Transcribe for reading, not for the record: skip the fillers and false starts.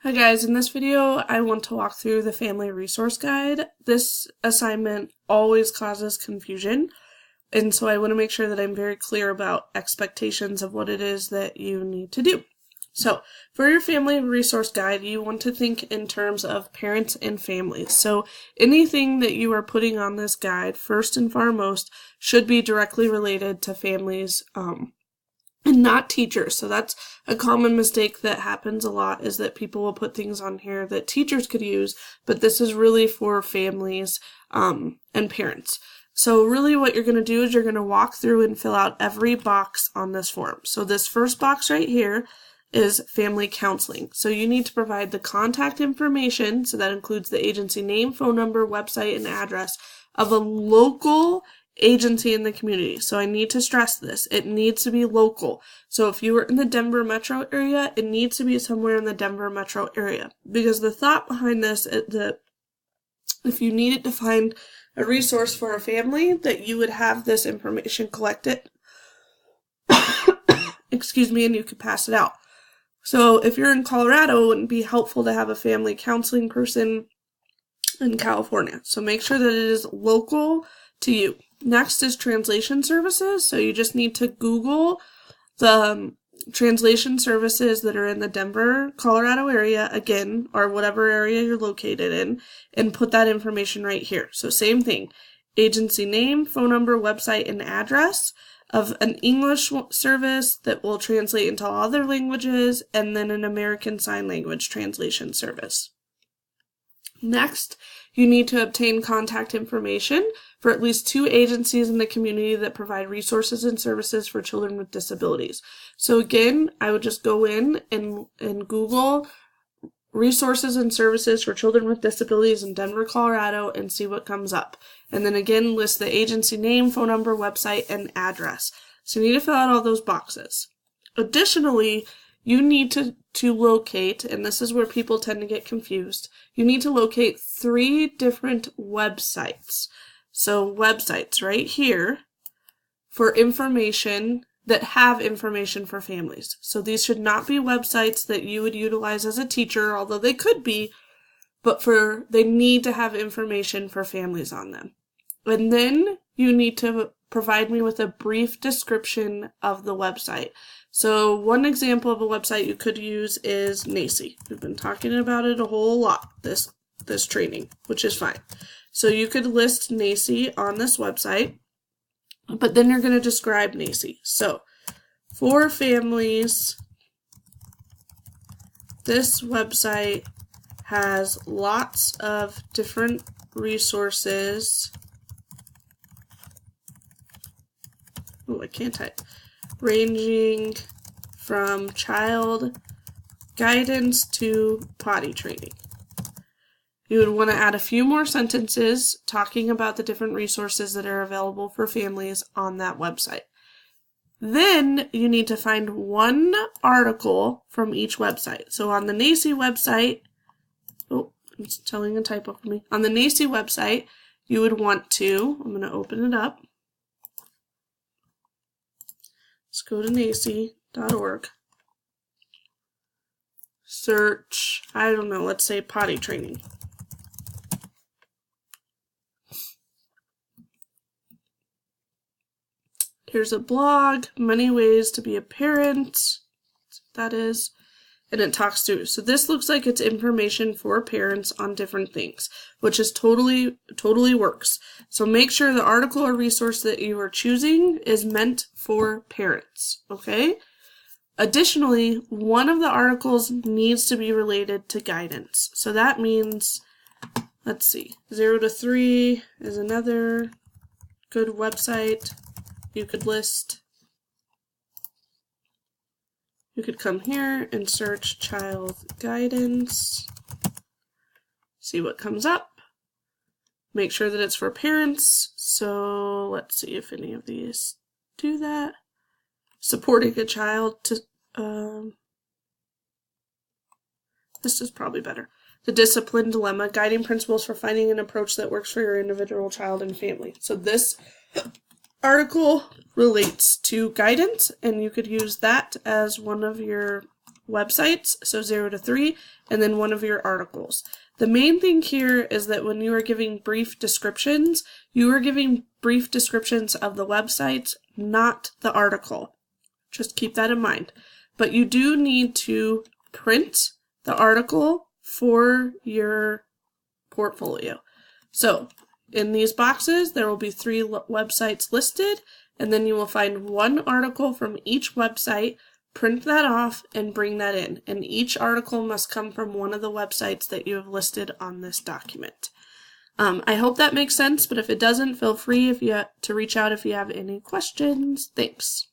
Hi guys, in this video I want to walk through the Family Resource Guide. This assignment always causes confusion, and so I want to make sure that I'm very clear about expectations of what it is that you need to do. So, for your Family Resource Guide, you want to think in terms of parents and families. So, anything that you are putting on this guide, first and foremost, should be directly related to families, and not teachers. So that's a common mistake that happens a lot, is that people will put things on here that teachers could use, but this is really for families and parents. So really what you're going to do is you're going to walk through and fill out every box on this form. So this first box right here is family counseling. So you need to provide the contact information, so that includes the agency name, phone number, website, and address of a local agency in the community. So I need to stress this. It needs to be local. So if you were in the Denver metro area, it needs to be somewhere in the Denver metro area. Because the thought behind this is that if you needed to find a resource for a family, that you would have this information collected, excuse me, and you could pass it out. So if you're in Colorado, it wouldn't be helpful to have a family counseling person in California. So make sure that it is local to you. Next is translation services. So you just need to Google the translation services that are in the Denver, Colorado area, again, or whatever area you're located in, and put that information right here. So same thing, agency name, phone number, website, and address of an English service that will translate into all other languages, and then an American Sign Language translation service. Next, you need to obtain contact information for at least 2 agencies in the community that provide resources and services for children with disabilities. So again, I would just go in and Google resources and services for children with disabilities in Denver, Colorado, and see what comes up. And then again, list the agency name, phone number, website, and address. So you need to fill out all those boxes. Additionally, you need to locate, and this is where people tend to get confused, you need to locate 3 different websites. So websites right here for information that have information for families. So these should not be websites that you would utilize as a teacher, although they could be, but they need to have information for families on them. And then you need to provide me with a brief description of the website. So one example of a website you could use is NAEYC. We've been talking about it a whole lot this training, which is fine. So you could list NAEYC on this website, but then you're going to describe NAEYC. So for families, this website has lots of different resources. Oh, I can't type. Ranging from child guidance to potty training. You would want to add a few more sentences talking about the different resources that are available for families on that website. Then you need to find one article from each website. So on the NAEYC website, oh, it's telling a typo for me. On the NAEYC website, you would want to, I'm going to open it up. Let's go to naeyc.org. Search, I don't know, let's say potty training. Here's a blog, many ways to be a parent, that is, and it talks through. So this looks like it's information for parents on different things, which is totally works. So make sure the article or resource that you are choosing is meant for parents, okay? Additionally, one of the articles needs to be related to guidance. So that means, let's see, 0 to 3 is another good website you could list. You could come here and search child guidance, see what comes up, make sure that it's for parents. So let's see if any of these do that. Supporting a child to, this is probably better. The Discipline Dilemma, Guiding Principles for Finding an Approach that Works for Your Individual Child and Family. So this article relates to guidance, and you could use that as one of your websites, so 0 to 3, and then one of your articles. The main thing here is that when you are giving brief descriptions, you are giving brief descriptions of the websites, not the article. Just keep that in mind. But you do need to print the article for your portfolio. So in these boxes, there will be 3 websites listed, and then you will find one article from each website, print that off, and bring that in. And each article must come from one of the websites that you have listed on this document. I hope that makes sense, but if it doesn't, feel free to reach out if you have any questions. Thanks.